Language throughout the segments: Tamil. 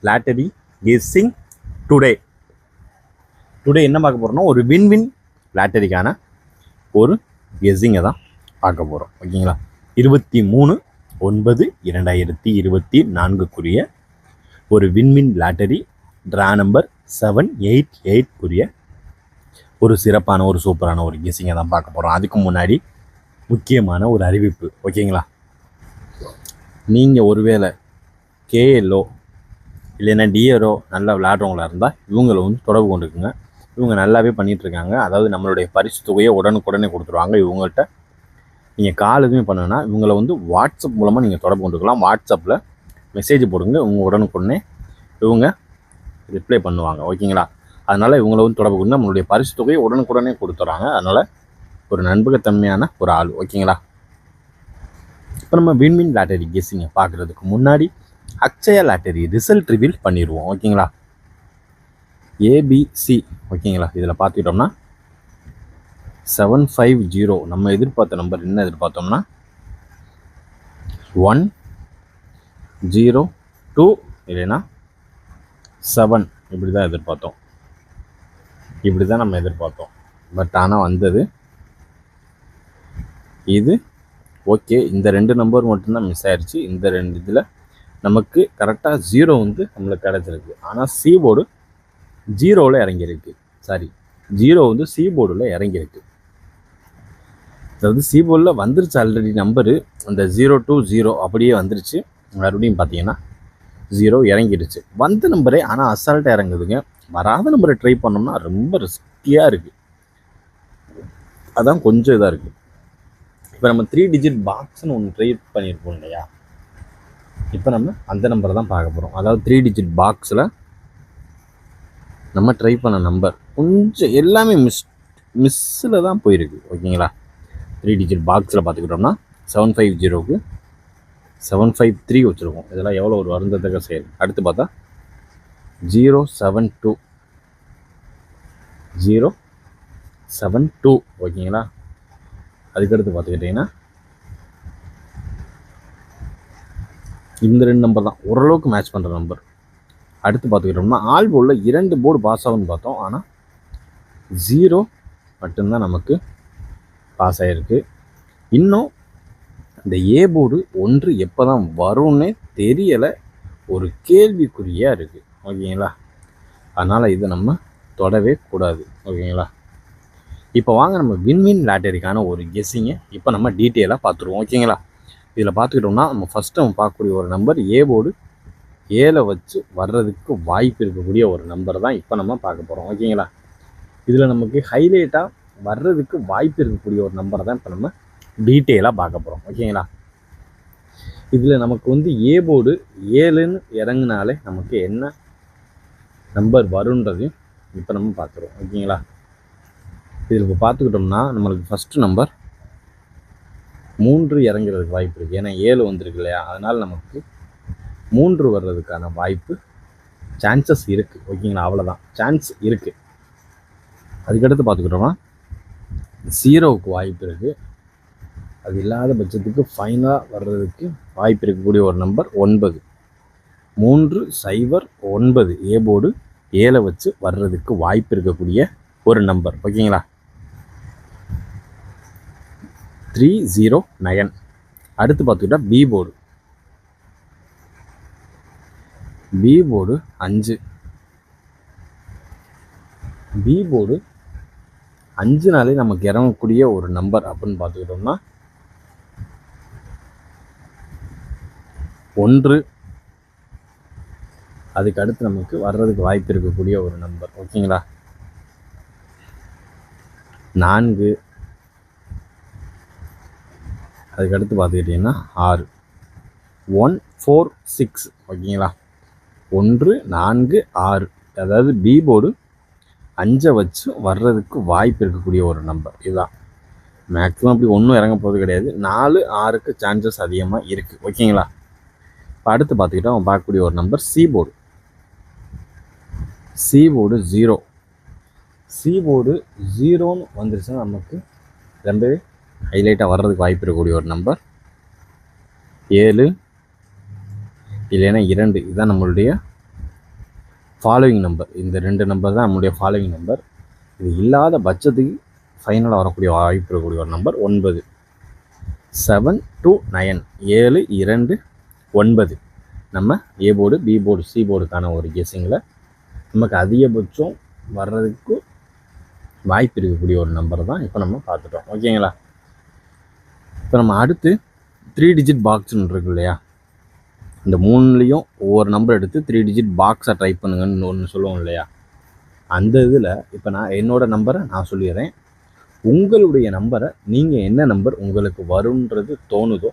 லாட்டரி கெஸ்ஸிங் டுடே என்ன பார்க்க போகிறோம்னா ஒரு வின் லாட்டரிக்கான ஒரு கெஸ்ஸிங்கை தான் பார்க்க போகிறோம். ஓகேங்களா, 23/9/2024 ஒரு வின் லாட்டரி ட்ரா நம்பர் 788 ஒரு சிறப்பான ஒரு சூப்பரான ஒரு கெஸ்ஸிங்கை தான் பார்க்க போகிறோம். அதுக்கு முன்னாடி முக்கியமான ஒரு அறிவிப்பு. ஓகேங்களா, நீங்கள் ஒருவேளை கேஎல்ஓ இல்லைன்னா டிஆர்ஓ நல்லா விளையாடுறவங்களா இருந்தால் இவங்களை வந்து தொடர்பு கொண்டுக்குங்க. இவங்க நல்லாவே பண்ணிகிட்ருக்காங்க. அதாவது நம்மளுடைய பரிசு தொகையை உடனுக்குடனே கொடுத்துருவாங்க. இவங்கள்ட்ட நீங்கள் கால் எதுவுமே பண்ணுன்னா இவங்களை வந்து வாட்ஸ்அப் மூலமாக நீங்கள் தொடர்பு கொண்டுக்கலாம். வாட்ஸ்அப்பில் மெசேஜ் போடுங்க, இவங்க உடனுக்குடனே இவங்க ரிப்ளை பண்ணுவாங்க. ஓகேங்களா, அதனால் இவங்களை வந்து தொடர்பு கொண்டு நம்மளுடைய பரிசு தொகையை உடனுக்குடனே கொடுத்துட்றாங்க. அதனால் ஒரு நண்பகத்தன்மையான ஒரு ஆள். ஓகேங்களா, இப்போ நம்ம வின் லாட்டரி கெஸ்ஸிங்கை பார்க்குறதுக்கு முன்னாடி அக்ஷயா லாட்டரி ரிசல்ட் ரிவீல் பண்ணிடுவோம். ஓகேங்களா, ஏபிசி. ஓகேங்களா, இதில் பார்த்துக்கிட்டோம்னா 750 நம்ம எதிர்பார்த்த நம்பர் என்ன எதிர்பார்த்தோம்னா 102 இல்லைன்னா 7 இப்படி தான் எதிர்பார்த்தோம். இப்படி தான் நம்ம எதிர்பார்த்தோம். பட் ஆனால் வந்தது இது. ஓகே, இந்த 2 நம்பர் மட்டும்தான் மிஸ் ஆயிடுச்சு. இந்த 2 இதில் நமக்கு கரெக்டாக 0 வந்து நம்மளுக்கு கிடச்சிருக்கு. ஆனால் சி போர்டு 0வில் இறங்கியிருக்கு. சாரி, 0 வந்து சி போர்டில் இறங்கியிருக்கு. அதாவது சி போர்டில் வந்துருச்சு ஆல்ரெடி நம்பரு. அந்த 020 அப்படியே வந்துருச்சு. மறுபடியும் பார்த்தீங்கன்னா 0 இறங்கிடுச்சு. வந்த நம்பரே ஆனால் அசால்ட்டாக இறங்குதுங்க. வராத நம்பரை ட்ரை பண்ணோம்னா ரொம்ப ரிஸ்கியாக இருக்குது. அதான் கொஞ்சம் இதாக இருக்குது. இப்போ நம்ம 3 டிஜிட் பாக்ஸ்னு ஒன்று ட்ரை பண்ணியிருப்போம் இல்லையா, இப்போ நம்ம அந்த நம்பரை தான் பார்க்க போகிறோம். அதாவது 3 டிஜிட் பாக்ஸில் நம்ம ட்ரை பண்ண நம்பர் கொஞ்சம் எல்லாமே மிஸ்ஸில் தான் போயிருக்கு. ஓகேங்களா, 3 டிஜிட் பாக்ஸில் பார்த்துக்கிட்டோம்னா 750க்கு 753 வச்சுருக்கோம். இதெல்லாம் எவ்வளோ ஒரு வருந்தத்தக்க செயல். அடுத்து பார்த்தா 072 ஓகேங்களா. அதுக்கடுத்து பார்த்துக்கிட்டிங்கன்னா இந்த 2 நம்பர் தான் ஓரளவுக்கு மேட்ச் பண்ணுற நம்பர். அடுத்து பார்த்துக்கிட்டோம்னா ஆல் போர்டில் 2 போர்டு பாஸ் ஆகும்னு பார்த்தோம். ஆனால் 0 மட்டும்தான் நமக்கு பாஸ் ஆகிருக்கு. இன்னும் இந்த ஏ போர்டு 1 எப்போ தான் வரும்னே தெரியலை. ஒரு கேள்விக்குறியாக இருக்குது. ஓகேங்களா, அதனால் இதை நம்ம தொடவே கூடாது. ஓகேங்களா, இப்போ வாங்க நம்ம வின் லாட்டரிக்கான ஒரு கெஸ்ஸிங்கை இப்போ நம்ம டீட்டெயிலாக பார்த்துருவோம். ஓகேங்களா, இதில் பார்த்துக்கிட்டோம்னா நம்ம ஃபஸ்ட்டு நம்ம பார்க்கக்கூடிய ஒரு நம்பர் ஏ போர்டு 7 வச்சு வர்றதுக்கு வாய்ப்பு இருக்கக்கூடிய ஒரு நம்பர் தான் இப்போ நம்ம பார்க்க போகிறோம். ஓகேங்களா, இதில் நமக்கு ஹைலைட்டாக வர்றதுக்கு வாய்ப்பு இருக்கக்கூடிய ஒரு நம்பரை தான் இப்போ நம்ம டீட்டெயிலாக பார்க்க போகிறோம். ஓகேங்களா, இதில் நமக்கு வந்து ஏ போர்டு 7ன்னு இறங்கினாலே நமக்கு என்ன நம்பர் வருன்றதையும் இப்போ நம்ம பார்த்துருவோம். ஓகேங்களா, இதில் இப்போ பார்த்துக்கிட்டோம்னா நம்மளுக்கு ஃபஸ்ட்டு நம்பர் 3 இறங்கிறதுக்கு வாய்ப்பு இருக்குது. ஏன்னா 7 வந்திருக்கு இல்லையா, அதனால் நமக்கு 3 வர்றதுக்கான வாய்ப்பு சான்சஸ் இருக்குது. ஓகேங்களா, அவ்வளோதான், சான்ஸ் இருக்குது. அதுக்கடுத்து பார்த்துக்கிட்டோம்னா 0வுக்கு வாய்ப்பு இருக்குது. அது இல்லாத பட்சத்துக்கு ஃபைனலாக வர்றதுக்கு வாய்ப்பு இருக்கக்கூடிய ஒரு நம்பர் 9. 309 ஏ போர்டு 7 வச்சு வர்றதுக்கு வாய்ப்பு இருக்கக்கூடிய ஒரு நம்பர். ஓகேங்களா, 309. அடுத்து பார்த்துக்கிட்டா பி போர்டு 5. பி போர்டு 5நாலே நமக்கு இறங்கக்கூடிய ஒரு நம்பர் அப்படின்னு பார்த்துக்கிட்டோம்னா 1. அதுக்கு அடுத்து நமக்கு வர்றதுக்கு வாய்ப்பு இருக்கக்கூடிய ஒரு நம்பர். ஓகேங்களா, 4. அதுக்கடுத்து பார்த்துக்கிட்டிங்கன்னா 6. 146. ஓகேங்களா, 1 4 6. அதாவது பி போர்டு 5 வச்சு வர்றதுக்கு வாய்ப்பு இருக்கக்கூடிய ஒரு நம்பர். இதுதான் மேக்ஸிமம். அப்படி ஒன்றும் இறங்க போகிறது கிடையாது. 4 6க்கு சான்சஸ் அதிகமாக இருக்குது. ஓகேங்களா, இப்போ அடுத்து பார்த்துக்கிட்டோம் அவன் பார்க்கக்கூடிய ஒரு number C board 0. C board 0ன்னு வந்துருச்சுன்னா நமக்கு ரொம்பவே ஹைலைட்டாக வர்றதுக்கு வாய்ப்பு இருக்கக்கூடிய ஒரு நம்பர் 7 இல்லைன்னா 2. இதுதான் நம்மளுடைய ஃபாலோவிங் நம்பர், இந்த 2 நம்பர் தான் நம்மளுடைய ஃபாலோவிங் நம்பர். இது இல்லாத பட்சத்துக்கு ஃபைனலாக வரக்கூடிய வாய்ப்பு இருக்கக்கூடிய ஒரு நம்பர் 9. 7 to 9, 7 2 9. நம்ம A board, B board, C போர்டுக்கான ஒரு கெஸ்ஸிங்கில் நமக்கு அதிகபட்சம் வர்றதுக்கு வாய்ப்பு இருக்கக்கூடிய ஒரு நம்பர் தான் இப்போ நம்ம பார்த்துட்டோம். ஓகேங்களா? இப்போ நம்ம அடுத்து 3 டிஜிட் பாக்ஸ்ன்னு இருக்கு இல்லையா, இந்த 3லேயும் ஒவ்வொரு நம்பர் எடுத்து 3 டிஜிட் பாக்ஸை ட்ரை பண்ணுங்கன்னு ஒன்று சொல்லுவோம் இல்லையா, அந்த இதில் இப்போ நான் என்னோடய நம்பரை நான் சொல்லிடுறேன். உங்களுடைய நம்பரை நீங்கள் என்ன நம்பர் உங்களுக்கு வரும்ன்றது தோணுதோ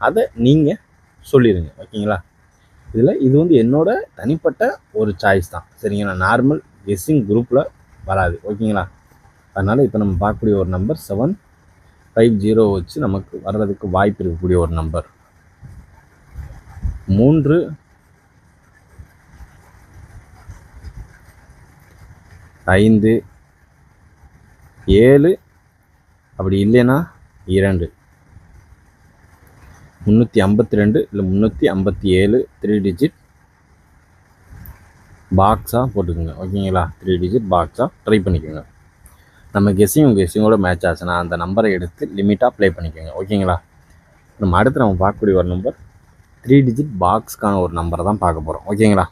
அதை நீங்கள் சொல்லிடுங்க. ஓகேங்களா? இதில் இது வந்து என்னோட தனிப்பட்ட ஒரு சாய்ஸ் தான். சரிங்களா? நார்மல் கெஸ்ஸிங் குரூப்பில் வராது. ஓகேங்களா? அதனால் இப்போ நம்ம பார்க்கக்கூடிய ஒரு நம்பர் 750 வச்சு நமக்கு வர்றதுக்கு வாய்ப்பு இருக்கக்கூடிய ஒரு நம்பர் 3 5 7, அப்படி இல்லைன்னா 2, 352 இல்லை 357 3 டிஜிட் பாக்ஸாக போட்டுக்கோங்க. ஓகேங்களா? 3 டிஜிட் பாக்ஸாக ட்ரை பண்ணிக்கோங்க. நம்ம கெஸ்ஸிங்கோட மேட்ச் ஆச்சுன்னா அந்த நம்பரை எடுத்து லிமிட்டாக ப்ளே பண்ணிக்கோங்க. ஓகேங்களா? நம்ம அடுத்து நம்ம பார்க்கக்கூடிய ஒரு நம்பர் 3 டிஜிட் பாக்ஸ்க்கான ஒரு நம்பரை தான் பார்க்க போகிறோம். ஓகேங்களா?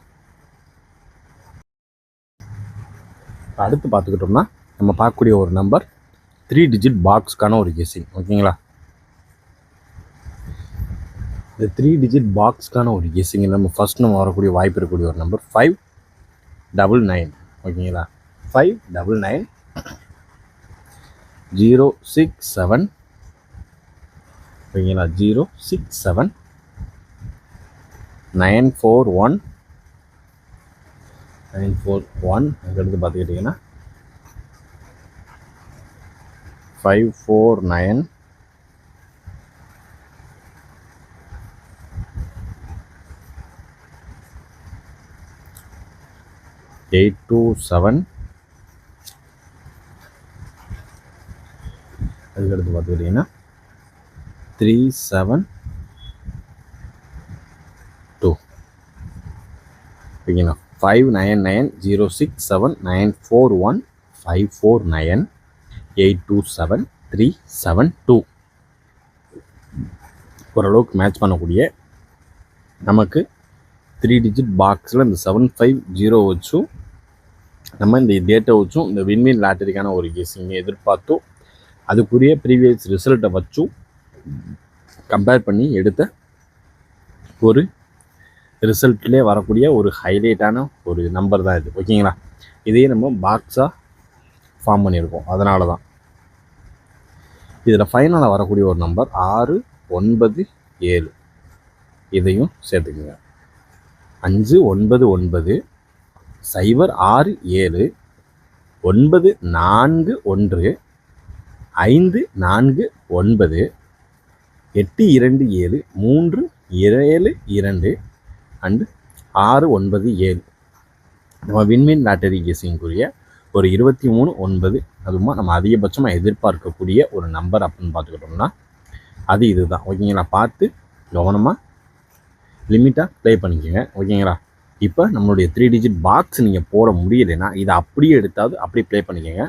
அடுத்து பார்த்துக்கிட்டோம்னா நம்ம பார்க்கக்கூடிய ஒரு நம்பர் 3 டிஜிட் பாக்ஸ்க்கான ஒரு கெஸ்ஸிங். ஓகேங்களா? இந்த 3 டிஜிட் பாக்ஸ்க்கான ஒரு கெஸ்ஸிங் நம்ம ஃபஸ்ட் நம்ம வரக்கூடிய வாய்ப்பு இருக்கக்கூடிய ஒரு நம்பர் 599. ஓகேங்களா? 599 067. ஓகேங்களா? 067 941 941. அதுக்கடுத்து பார்த்துக்கிட்டிங்கன்னா 549 827. அதுக்கடுத்து பார்த்துக்கிட்டிங்கன்னா 372. ஓகேங்களா? 599 067 941 549 827 372. ஓரளவுக்கு மேட்ச் பண்ணக்கூடிய நமக்கு 3 டிஜிட் பாக்ஸில் இந்த 750 வச்சும் நம்ம இந்த டேட்டை வச்சும் இந்த வின்வின் லாட்டரிக்கான ஒரு கெஸ்ஸிங் எதிர்பார்த்தோம். அதுக்குரிய ப்ரீவியஸ் ரிசல்ட்டை வச்சும் கம்பேர் பண்ணி எடுத்த ஒரு ரிசல்ட்லேயே வரக்கூடிய ஒரு ஹைலைட்டான ஒரு நம்பர் தான் இது. ஓகேங்களா? இதையே நம்ம பாக்ஸாக ஃபார்ம் பண்ணியிருக்கோம். அதனால தான் இதில் ஃபைனலாக வரக்கூடிய ஒரு நம்பர் 697. இதையும் சேர்த்துக்குங்க. 599 067 941 549 827 372 அண்டு 697. நம்ம வின்வின் லாட்டரி கெஸ்ஸிங்குரிய ஒரு 23/9 அதுமா நம்ம அதிகபட்சமாக எதிர்பார்க்கக்கூடிய ஒரு நம்பர் அப்படின்னு பார்த்துக்கிட்டோம்னா அது இது தான். ஓகேங்களா? பார்த்து கவனமாக லிமிட்டாக ப்ளே பண்ணிக்கோங்க. ஓகேங்களா? இப்போ நம்மளுடைய 3 டிஜிட் பாக்ஸ் நீங்கள் போட முடியலைன்னா இதை அப்படியே எடுத்தாவது அப்படியே ப்ளே பண்ணிக்கோங்க.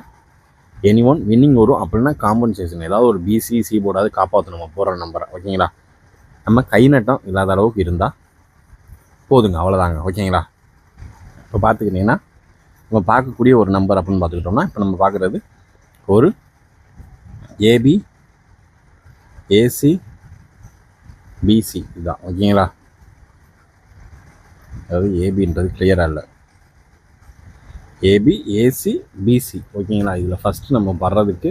எனி1 வின்னிங் வரும். அப்படின்னா காம்பன்சேஷன் ஏதாவது ஒரு பிசி சி போர்டாவது காப்பாற்றணும் நம்ம போகிற நம்பரை. ஓகேங்களா? நம்ம கை நட்டம் இல்லாத அளவுக்கு இருந்தால் போதுங்க, அவ்வளோதாங்க. ஓகேங்களா? இப்போ பார்த்துக்கிட்டிங்கன்னா நம்ம பார்க்கக்கூடிய ஒரு நம்பர் அப்படின்னு பார்த்துக்கிட்டோம்னா இப்போ நம்ம பார்க்குறது ஒரு ஏபி ஏசி பிசி இதுதான். ஓகேங்களா? அதாவது ஏபின்றது கிளியராக இல்லை, ஏபி ஏசி பிசி. ஓகேங்களா? இதில் ஃபஸ்ட்டு நம்ம வர்றதுக்கு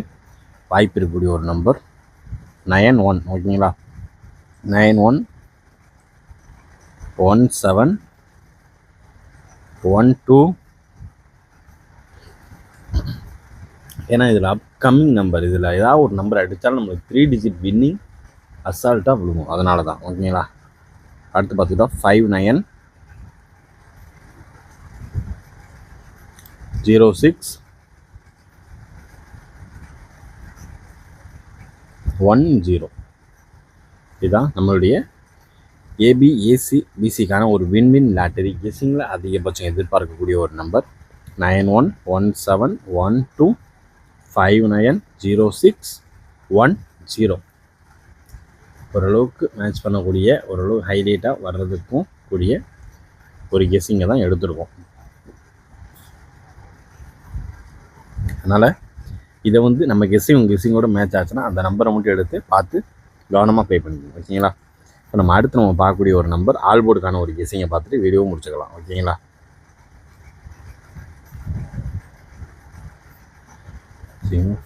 வாய்ப்பு இருக்கக்கூடிய ஒரு நம்பர் 91. ஓகேங்களா? 91 17 12. ஏன்னா இதில் அப்கமிங் நம்பர், இதில் ஏதாவது ஒரு நம்பர் அடித்தாலும் நம்மளுக்கு 3 டிஜிட் வின்னிங் அசால்ட்டாக விழுவும். அதனால தான். ஓகேங்களா? அடுத்து பார்த்துக்கிட்டோம் 59 06 10. இதுதான் நம்மளுடைய ஏபி ஏசி பிசிக்கான ஒரு வின்வின் லாட்டரி கெஸ்ஸிங்கில் அதிகபட்சம் எதிர்பார்க்கக்கூடிய ஒரு நம்பர் 911712590610. ஓரளவுக்கு மேட்ச் பண்ணக்கூடிய ஓரளவு ஹைலைட்டாக வர்றதுக்கும் கூடிய ஒரு கெஸ்ஸிங்கை தான் எடுத்துருக்கோம். அதனால் இதை நம்ம கெஸ்ஸிங்கோட மேட்ச் ஆச்சுன்னா அந்த நம்பரை மட்டும் எடுத்து பார்த்து கவனமாக ப்ளே பண்ணிக்கணும். ஓகேங்களா? இப்போ நம்ம அடுத்து பார்க்கக்கூடிய ஒரு நம்பர் ஆல்போர்டுக்கான ஒரு கெஸ்ஸிங்கை பார்த்துட்டு வீடியோ முடிச்சுக்கலாம். ஓகேங்களா?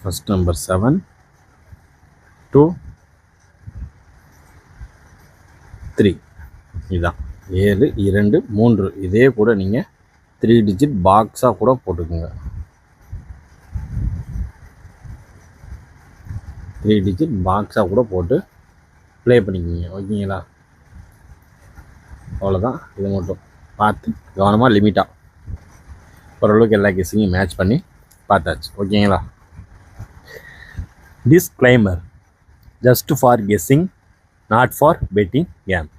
ஃபர்ஸ்ட் நம்பர் 7 2 3 இதுதான் 7 2 3. இதே கூட நீங்கள் 3 டிஜிட் பாக்ஸாக கூட போட்டுக்குங்க. 3 டிஜிட் பாக்ஸாக கூட போட்டு ப்ளே பண்ணிக்கிங்க. ஓகேங்களா? அவ்வளோதான். இதை மட்டும் பார்த்து கவனமாக லிமிட்டாக ஓரளவுக்கு எல்லா கெஸ்ஸிங்கையும் மேட்ச் பண்ணி பார்த்தாச்சு. ஓகேங்களா? Disclaimer: just for guessing, not for betting game.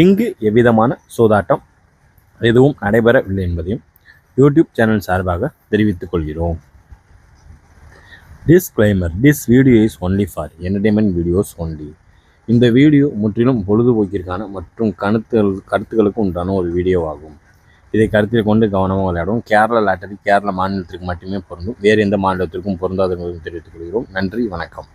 இங்கு எவ்விதமான சூதாட்டம் எதுவும் நடைபெறவில்லை என்பதையும் யூடியூப் சேனல் சார்பாக தெரிவித்துக் கொள்கிறோம். Disclaimer: this video is only for entertainment videos only. இந்த வீடியோ முற்றிலும் பொழுதுபோக்கிற்கான மற்றும் கருத்துக்களுக்கு உண்டான ஒரு வீடியோ ஆகும். இதை கருத்தில் கொண்டு கவனமாக விளையாடும். கேரளா லாட்டரி கேரள மாநிலத்திற்கு மட்டுமே பொருந்தும். வேறு எந்த மாநிலத்திற்கும் பொருந்தாத என்பதையும் தெரிவித்துக் கொள்கிறோம். நன்றி, வணக்கம்.